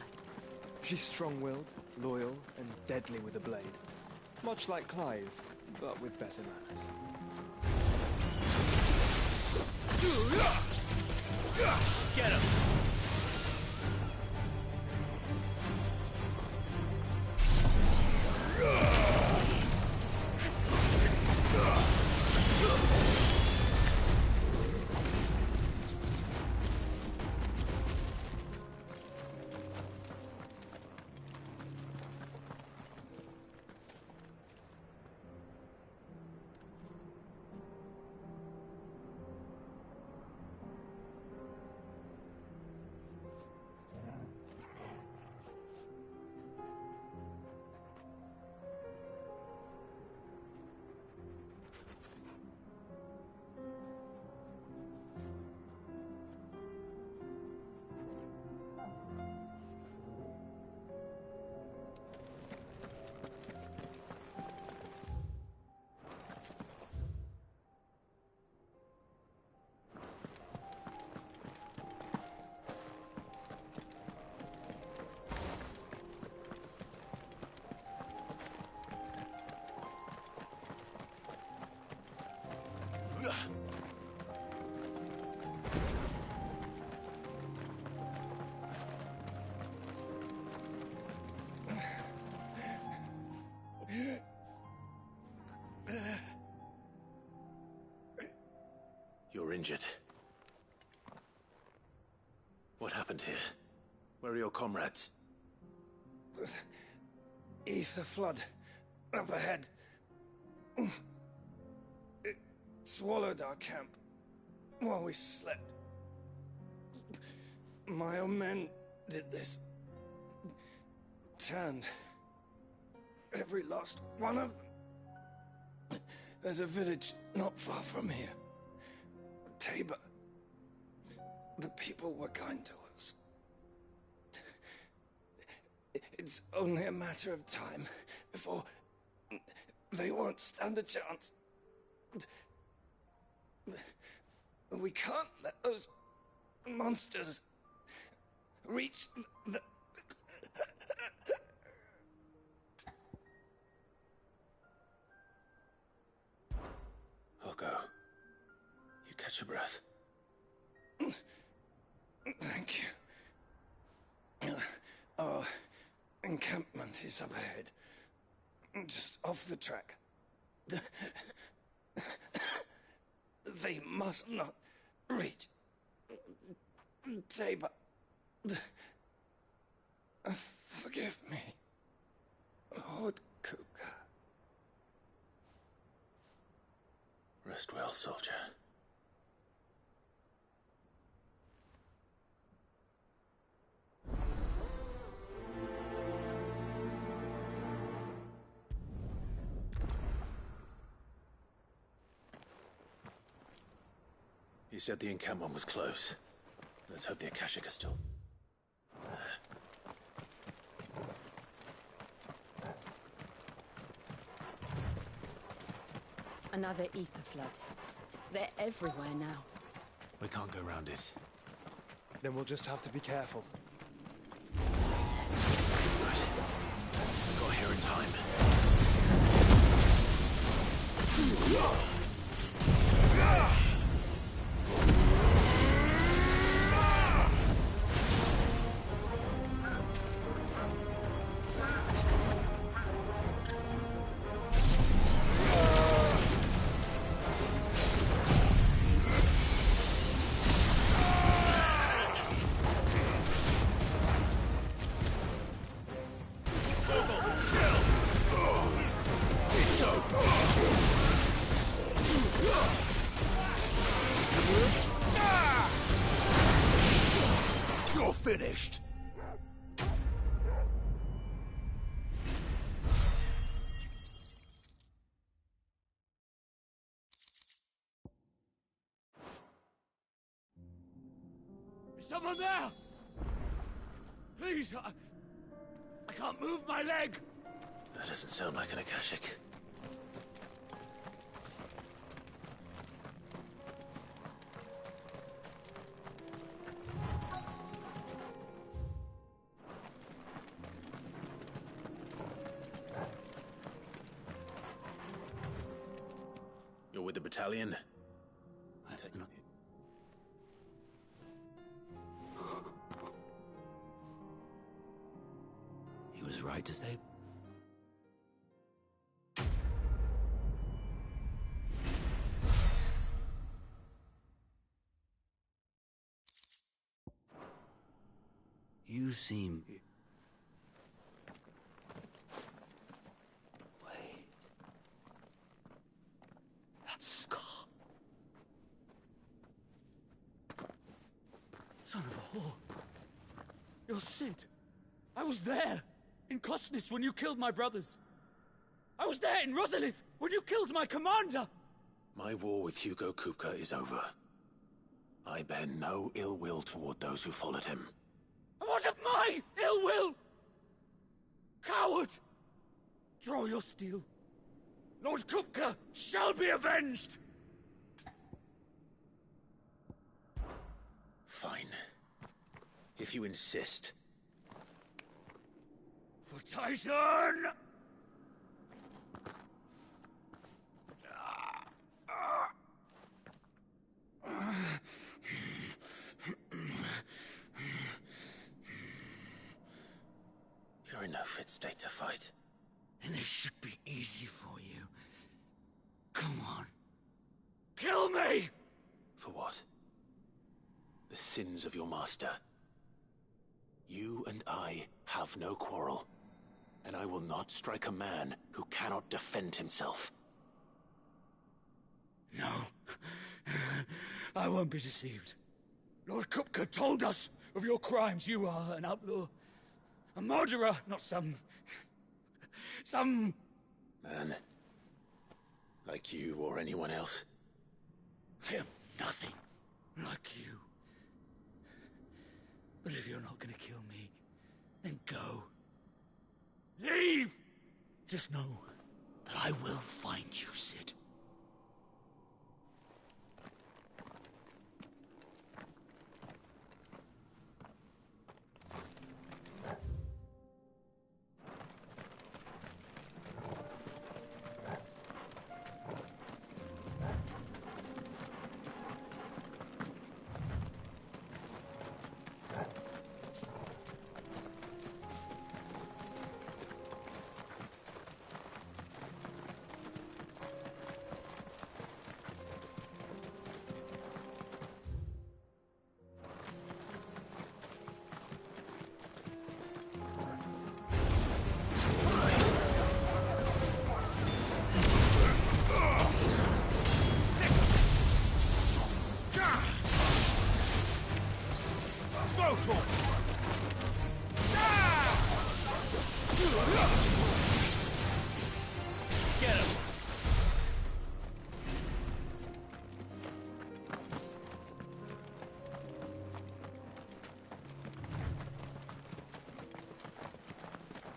She's strong-willed, loyal, and deadly with a blade. Much like Clive, but with better manners. Get him! You're injured. What happened here? Where are your comrades? Ether flood. Up ahead. It swallowed our camp while we slept. My own men did this. Turned every last one of them. There's a village not far from here. Tabor. The people were kind to us. It's only a matter of time before they won't stand a chance. We can't let those monsters reach the... I'll go. You catch your breath. Thank you. Our encampment is up ahead. Just off the track. They must not reach Tabor. Forgive me, Lord Kupka. Rest well, soldier. You said the encampment was close. Let's hope the Akashic are still... Another ether flood. They're everywhere now. We can't go around it. Then we'll just have to be careful. Right. Got here in time. You're finished! Is someone there? Please, I can't move my leg! That doesn't sound like an Akashic. You're with the battalion? He was right to say... You seem... Wait... That scar... Son of a whore. You're Sid. I was there, in Kosnis, when you killed my brothers. I was there in Rosalith, when you killed my commander! My war with Hugo Kupka is over. I bear no ill will toward those who followed him. And what of my ill will? Coward! Draw your steel. Lord Kupka shall be avenged! Fine. If you insist. For Titan! You're in no fit state to fight. And this should be easy for you. Come on. Kill me! For what? The sins of your master. You and I have no quarrel, and I will not strike a man who cannot defend himself. I won't be deceived. Lord Kupka told us of your crimes. You are an outlaw. A murderer, not some... Man. Like you or anyone else. I am nothing like you. But if you're not gonna kill me, then go. Leave! Just know that I will find you, Sid.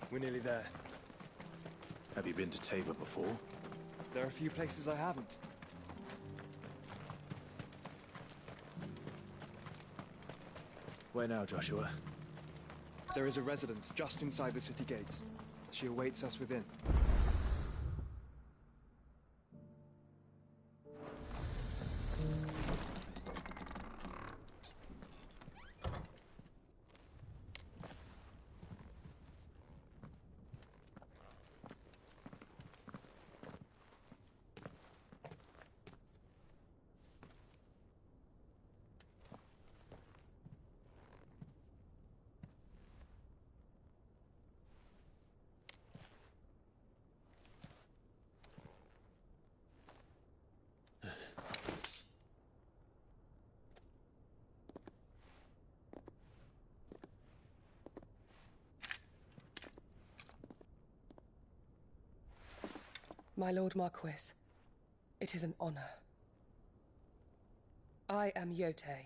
We're nearly there. Have you been to Tabor before? There are a few places I haven't. Where now, Joshua? There is a residence just inside the city gates. She awaits us within. My Lord Marquis, it is an honor. I am Yotei,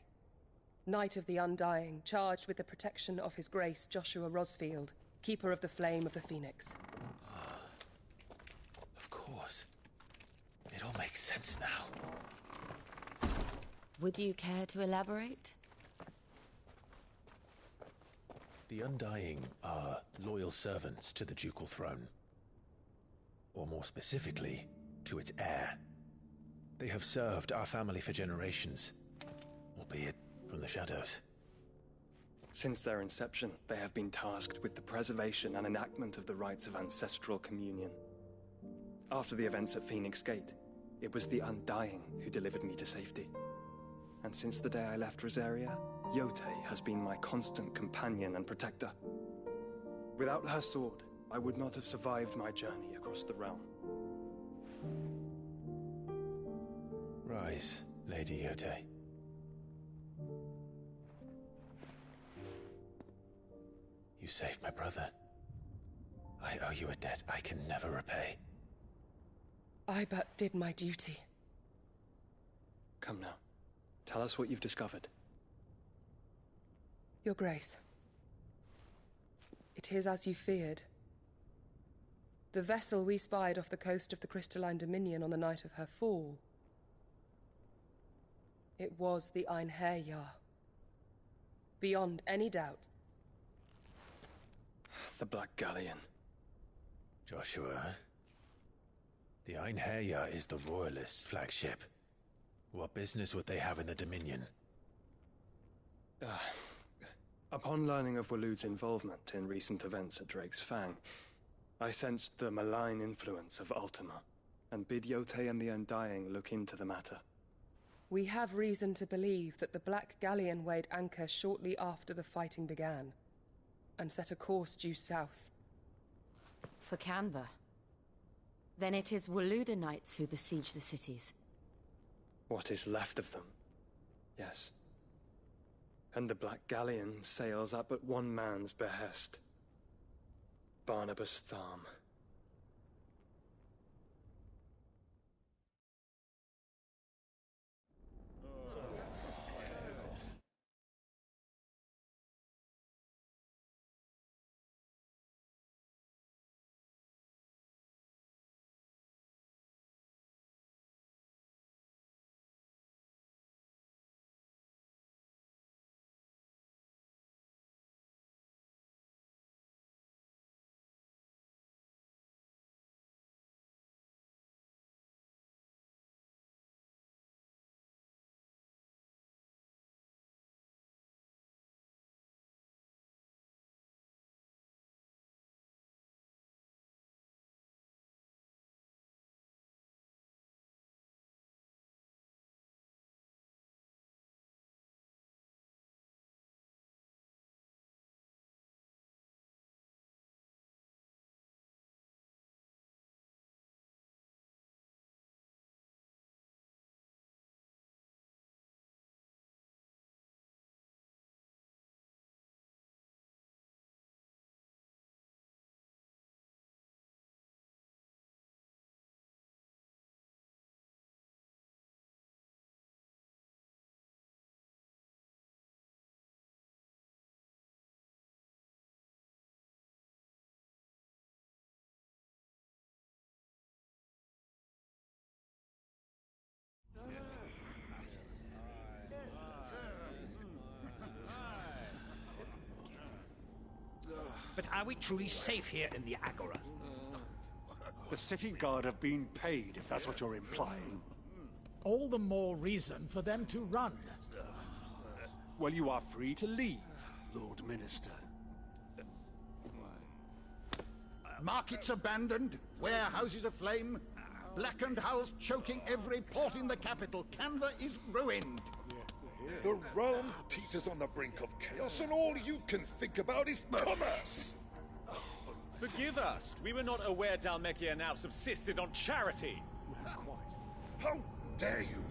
Knight of the Undying, charged with the protection of His Grace Joshua Rosfield, Keeper of the Flame of the Phoenix. Of course. It all makes sense now. Would you care to elaborate? The Undying are loyal servants to the ducal throne. Or more specifically, to its heir. They have served our family for generations, albeit from the shadows. Since their inception, they have been tasked with the preservation and enactment of the rites of ancestral communion. After the events at Phoenix Gate, it was the Undying who delivered me to safety. And since the day I left Rosaria, Yotei has been my constant companion and protector. Without her sword, I would not have survived my journey across the realm. Rise, Lady Yotei. You saved my brother. I owe you a debt I can never repay. I but did my duty. Come now. Tell us what you've discovered. Your Grace. It is as you feared. The vessel we spied off the coast of the Crystalline Dominion on the night of her fall. It was the Einherjar. Beyond any doubt. The Black Galleon. Joshua, the Einherjar is the Royalists' flagship. What business would they have in the Dominion? Upon learning of Waloed's involvement in recent events at Drake's Fang, I sensed the malign influence of Ultima, and bid Yotei and the Undying look into the matter. We have reason to believe that the Black Galleon weighed anchor shortly after the fighting began, and set a course due south. For Canva. Then it is Waloeda Knights who besiege the cities. What is left of them. Yes. And the Black Galleon sails at but one man's behest. Barnabas Tharm. But are we truly safe here in the Agora? The city guard have been paid, if that's what you're implying. All the more reason for them to run. Well, you are free to leave, Lord Minister. Markets abandoned, warehouses aflame, blackened hulls choking every port in the capital. Canva is ruined. The realm teeters on the brink of chaos, and all you can think about is commerce! Forgive us. We were not aware Dhalmekia now subsisted on charity. How dare you!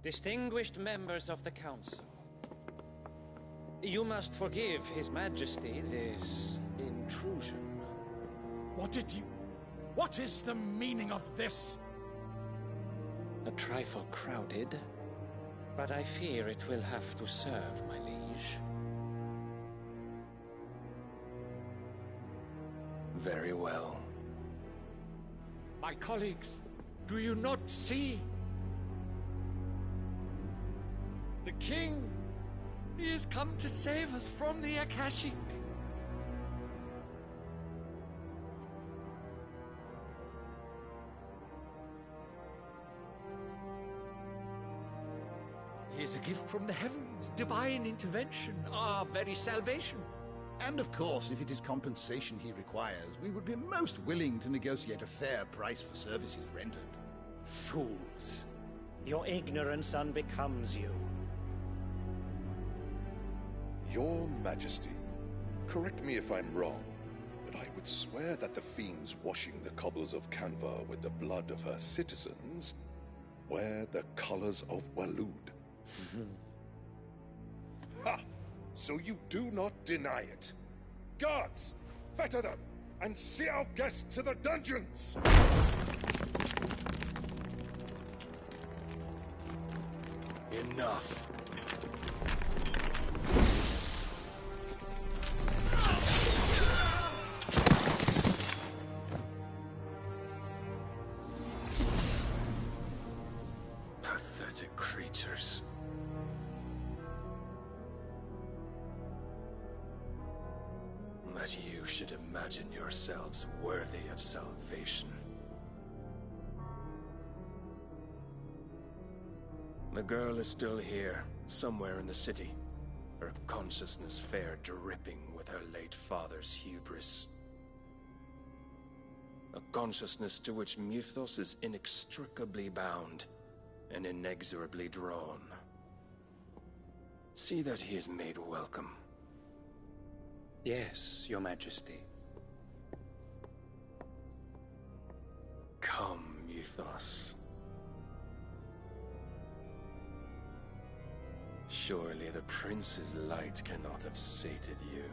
Distinguished members of the Council, you must forgive His Majesty this intrusion. What is the meaning of this? A trifle crowded, but I fear it will have to serve, my liege. Very well. My colleagues, do you not see? The king! He has come to save us from the Akashic! He is a gift from the heavens, divine intervention, our very salvation. And of course, if it is compensation he requires, we would be most willing to negotiate a fair price for services rendered. Fools. Your ignorance unbecomes you. Your Majesty, correct me if I'm wrong, but I would swear that the fiends washing the cobbles of Canva with the blood of her citizens wear the colors of Waloed. Ha! So you do not deny it. Guards, fetter them, and see our guests to the dungeons! Enough. Pathetic creatures. That you should imagine yourselves worthy of salvation. The girl is still here, somewhere in the city. Her consciousness fair dripping with her late father's hubris. A consciousness to which Mythos is inextricably bound and inexorably drawn. See that he is made welcome. Yes, Your Majesty. ethos. Surely the Prince's light cannot have sated you.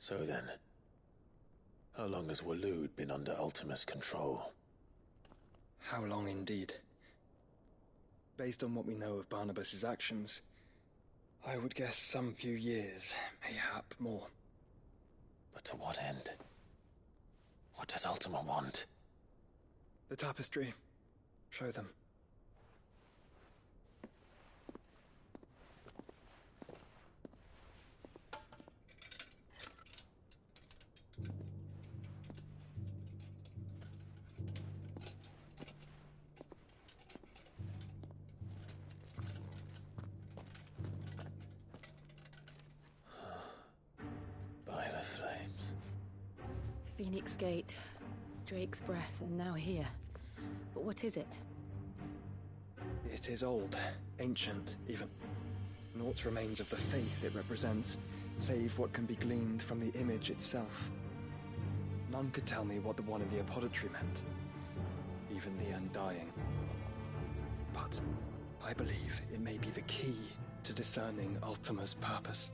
So then, how long has Waloed been under Ultima's control? How long indeed? Based on what we know of Barnabas's actions, I would guess some few years, mayhap more. But to what end? What does Ultima want? The tapestry. Show them. By the flames. Phoenix Gate, Drake's Breath, and now here. But what is it? It is old, ancient, even. Naught remains of the faith it represents, save what can be gleaned from the image itself. None could tell me what the one in the apothecary meant, even the Undying. But I believe it may be the key to discerning Ultima's purpose.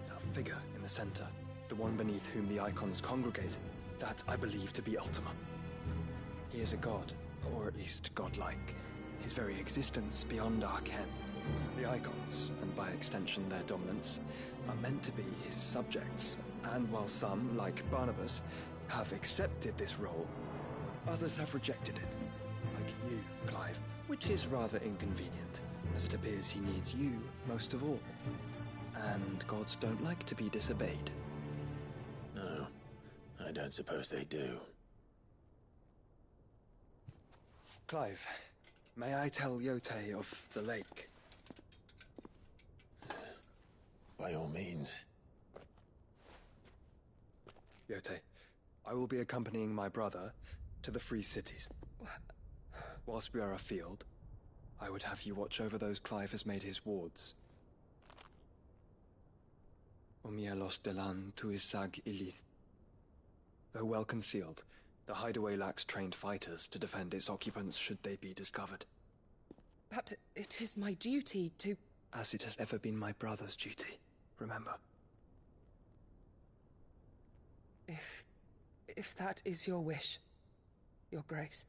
That figure in the center, the one beneath whom the icons congregate, that I believe to be Ultima. He is a god, or at least godlike. His very existence beyond our ken. The icons, and by extension their dominants, are meant to be his subjects, and while some, like Barnabas, have accepted this role, others have rejected it. Like you, Clive, which is rather inconvenient, as it appears he needs you most of all. And gods don't like to be disobeyed. No, I don't suppose they do. Clive, may I tell Yote of the lake? By all means. Yote, I will be accompanying my brother to the Free Cities. Whilst we are afield, I would have you watch over those Clive has made his wards. Omielos delan tuisag ilith. Though well concealed, the hideaway lacks trained fighters to defend its occupants should they be discovered. But it is my duty to... As it has ever been my brother's duty, remember. If that is your wish, Your Grace.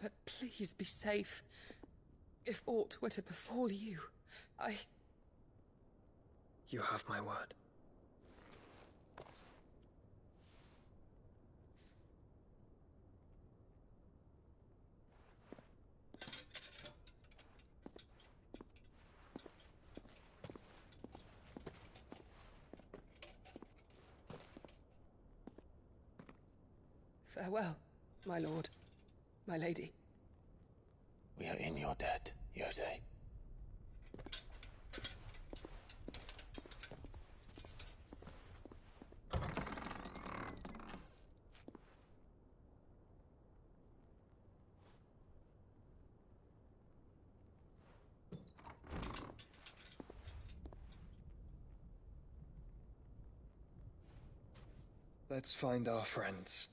But please be safe. If aught were to befall you, You have my word. Farewell, my lord, my lady. We are in your debt, Yote. Let's find our friends.